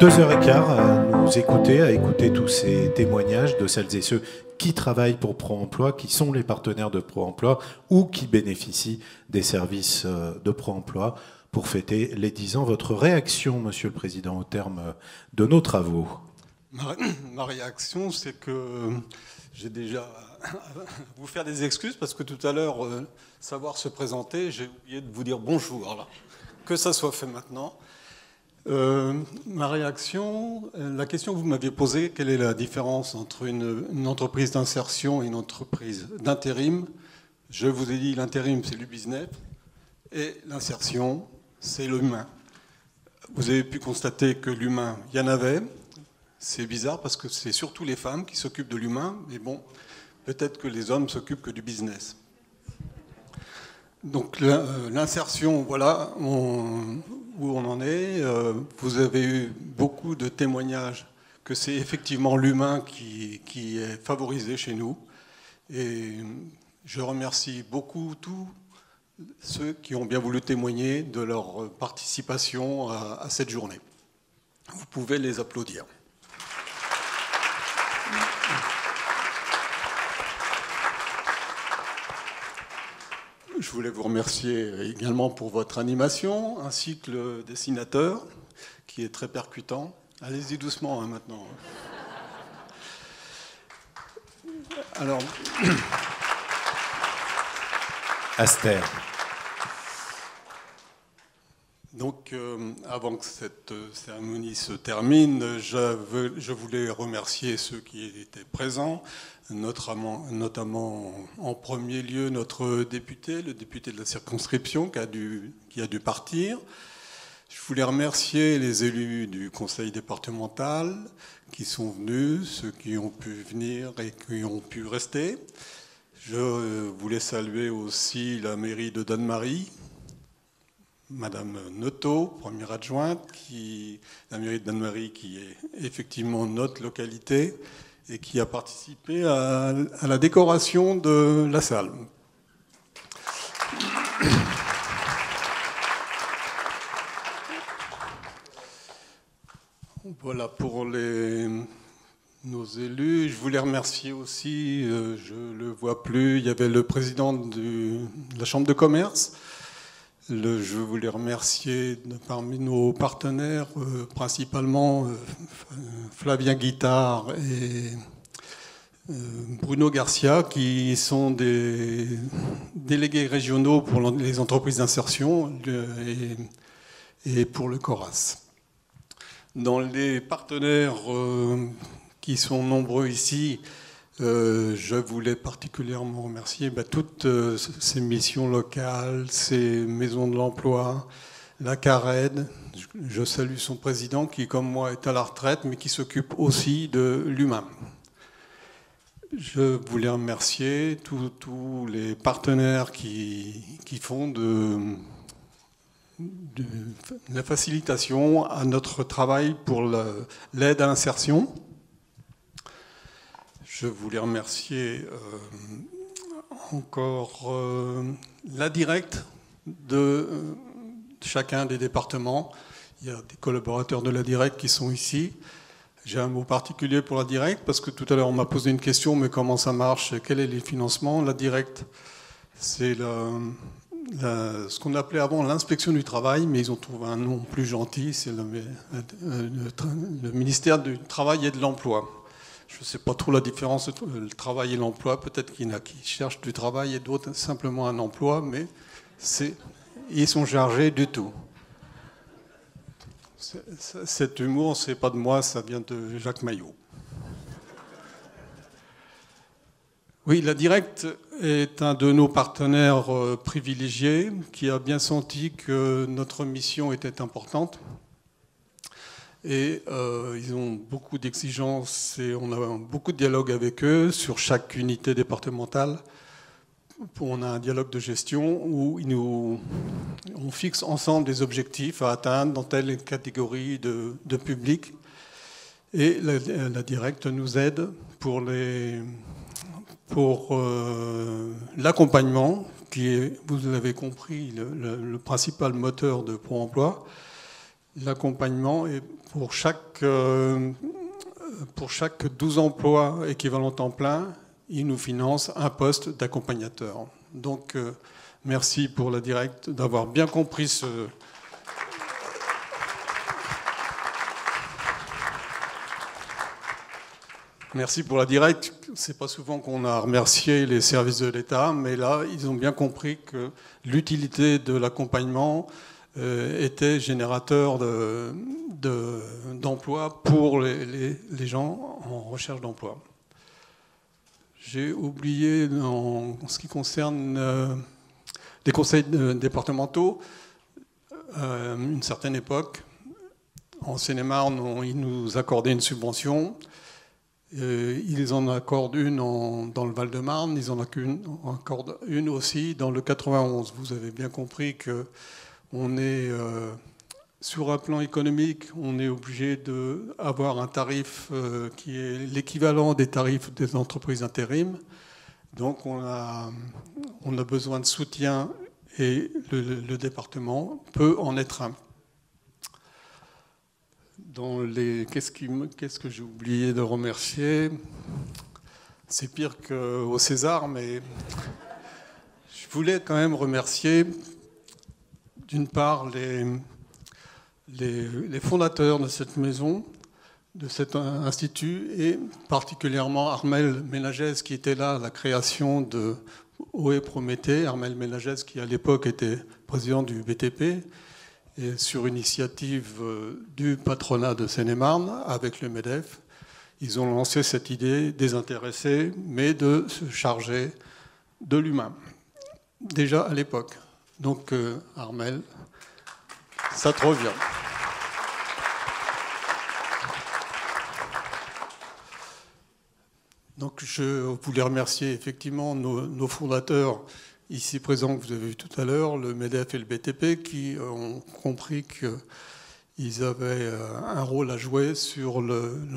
2h15 à nous écouter, à écouter tous ces témoignages de celles et ceux qui travaillent pour Pro-Emploi, qui sont les partenaires de Pro-Emploi ou qui bénéficient des services de Pro-Emploi pour fêter les 10 ans. Votre réaction, Monsieur le Président, au terme de nos travaux? Ma réaction, c'est que j'ai déjà vous faire des excuses parce que tout à l'heure, savoir se présenter, j'ai oublié de vous dire bonjour. Alors, que ça soit fait maintenant. Ma réaction, la question que vous m'aviez posée, quelle est la différence entre une entreprise d'insertion et une entreprise d'intérim? Je vous ai dit, l'intérim, c'est le business et l'insertion, c'est l'humain. Vous avez pu constater que l'humain, il y en avait. C'est bizarre parce que c'est surtout les femmes qui s'occupent de l'humain, mais bon, peut-être que les hommes s'occupent que du business. Donc l'insertion, voilà où on en est. Vous avez eu beaucoup de témoignages que c'est effectivement l'humain qui est favorisé chez nous. Et je remercie beaucoup tous ceux qui ont bien voulu témoigner de leur participation à cette journée. Vous pouvez les applaudir. Je voulais vous remercier également pour votre animation, ainsi que le dessinateur, qui est très percutant. Allez-y doucement maintenant. Alors, Aster. Donc, avant que cette cérémonie se termine, je voulais remercier ceux qui étaient présents, notamment en premier lieu notre député, le député de la circonscription qui a dû partir. Je voulais remercier les élus du conseil départemental qui sont venus, ceux qui ont pu venir et qui ont pu rester. Je voulais saluer aussi la mairie de Dannemarie, Madame Noto, première adjointe, la mairie de Dannemarie qui est effectivement notre localité et qui a participé à la décoration de la salle. Voilà pour nos élus. Je voulais remercier aussi, je ne le vois plus, il y avait le président de la Chambre de commerce. Je voulais remercier parmi nos partenaires, principalement Flavien Guittard et Bruno Garcia, qui sont des délégués régionaux pour les entreprises d'insertion et pour le CORAS. Dans les partenaires qui sont nombreux ici, je voulais particulièrement remercier toutes ces missions locales, ces maisons de l'emploi, la CARED. Je salue son président qui, comme moi, est à la retraite, mais qui s'occupe aussi de l'humain. Je voulais remercier tous les partenaires qui font de la facilitation à notre travail pour l'aide à l'insertion. Je voulais remercier encore la directe de chacun des départements. Il y a des collaborateurs de la directe qui sont ici. J'ai un mot particulier pour la directe parce que tout à l'heure on m'a posé une question, mais comment ça marche? Quels sont les financements? La directe, c'est ce qu'on appelait avant l'inspection du travail, mais ils ont trouvé un nom plus gentil, c'est le ministère du Travail et de l'Emploi. Je ne sais pas trop la différence entre le travail et l'emploi. Peut-être qu'il y en a qui cherchent du travail et d'autres simplement un emploi, mais ils sont chargés du tout. Cet humour, ce n'est pas de moi, ça vient de Jacques Maillot. Oui, la Directe est un de nos partenaires privilégiés qui a bien senti que notre mission était importante. Et ils ont beaucoup d'exigences et on a beaucoup de dialogue avec eux sur chaque unité départementale. On a un dialogue de gestion où on fixe ensemble des objectifs à atteindre dans telle catégorie de public. Et la Directe nous aide pour l'accompagnement, qui est, vous l'avez compris, le principal moteur de Pro-Emploi. l'accompagnement et pour chaque 12 emplois équivalent temps plein, il nous finance un poste d'accompagnateur. Donc, merci pour la directe d'avoir bien compris ce... Merci pour la directe. C'est pas souvent qu'on a remercié les services de l'État, mais là, ils ont bien compris que l'utilité de l'accompagnement était générateur d'emploi pour les gens en recherche d'emploi. J'ai oublié, en ce qui concerne les conseils départementaux, une certaine époque, en Seine-et-Marne, ils nous accordaient une subvention. Ils en accordent une dans le Val-de-Marne, ils en accordent une aussi dans le 91. Vous avez bien compris qu'on est, sur un plan économique, on est obligé d'avoir un tarif qui est l'équivalent des tarifs des entreprises intérim. Donc on a besoin de soutien et le département peut en être un. Qu'est-ce que j'ai oublié de remercier? C'est pire qu'au César, mais je voulais quand même remercier d'une part les fondateurs de cette maison, de cet institut, et particulièrement Armel Ménagès qui était là à la création de OE Prométhée. Armel Ménagès qui à l'époque était président du BTP. Et sur initiative du patronat de Seine-et-Marne, avec le MEDEF, ils ont lancé cette idée désintéressée, mais de se charger de l'humain, déjà à l'époque. Donc, Armel, ça te revient. Donc, je voulais remercier effectivement nos fondateurs ici présents que vous avez vu tout à l'heure, le MEDEF et le BTP, qui ont compris qu'ils avaient un rôle à jouer sur le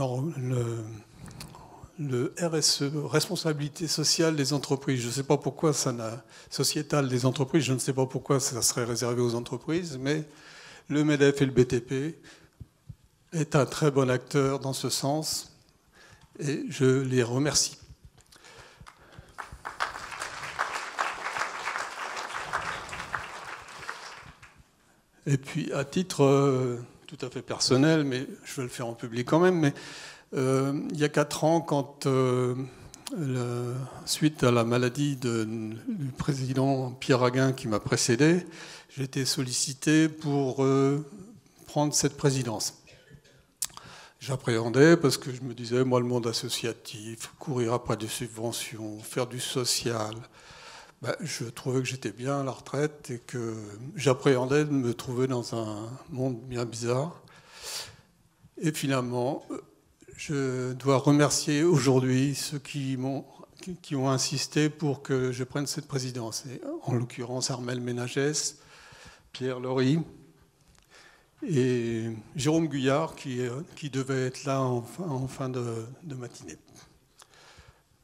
RSE, responsabilité sociale des entreprises. Je ne sais pas pourquoi sociétale des entreprises, je ne sais pas pourquoi ça serait réservé aux entreprises, mais le MEDEF et le BTP est un très bon acteur dans ce sens et je les remercie. Et puis, à titre tout à fait personnel, mais je vais le faire en public quand même, mais il y a 4 ans, quand, suite à la maladie du président Pierre Haguin qui m'a précédé, j'ai été sollicité pour prendre cette présidence. J'appréhendais parce que je me disais, moi, le monde associatif, courir après des subventions, faire du social... je trouvais que j'étais bien à la retraite et que j'appréhendais de me trouver dans un monde bien bizarre. Et finalement, je dois remercier aujourd'hui ceux qui ont insisté pour que je prenne cette présidence. Et en l'occurrence, Armel Ménagès, Pierre Laurie et Jérôme Guyard qui devait être là en fin de matinée.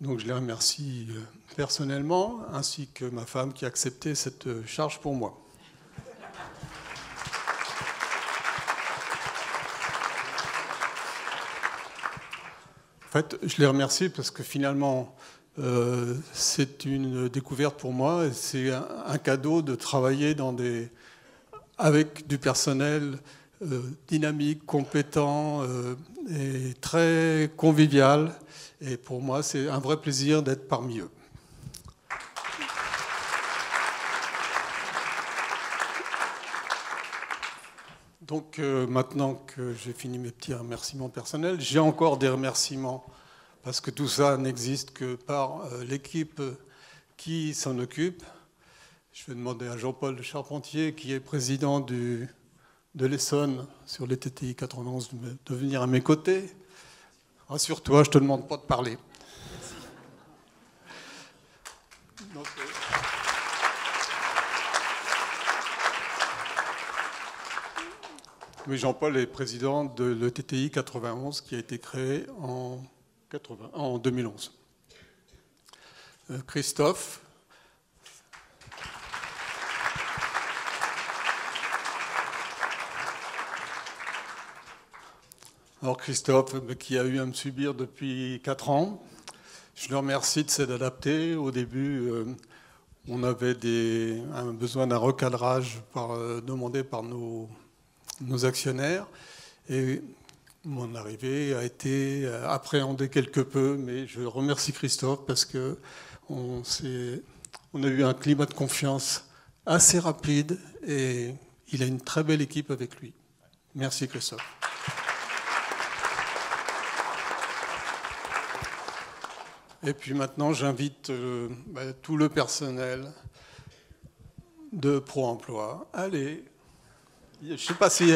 Donc je les remercie personnellement, ainsi que ma femme qui a accepté cette charge pour moi. En fait, je les remercie parce que finalement, c'est une découverte pour moi et c'est un cadeau de travailler avec du personnel dynamique, compétent et très convivial. Et pour moi, c'est un vrai plaisir d'être parmi eux. Donc maintenant que j'ai fini mes petits remerciements personnels, j'ai encore des remerciements parce que tout ça n'existe que par l'équipe qui s'en occupe. Je vais demander à Jean-Paul Charpentier, qui est président de l'Essonne sur les TTI 91, de venir à mes côtés. Rassure-toi, je ne te demande pas de parler. Donc, oui, Jean-Paul est président de l'ETTI 91 qui a été créé en 2011. Christophe. Alors Christophe, qui a eu à me subir depuis 4 ans, je le remercie de s'être adapté. Au début, on avait un besoin d'un recadrage demandé par nos actionnaires. Et mon arrivée a été appréhendée quelque peu, mais je remercie Christophe parce qu'on a eu un climat de confiance assez rapide et il a une très belle équipe avec lui. Merci Christophe. Et puis maintenant, j'invite tout le personnel de Pro Emploi. Allez, je ne sais pas si...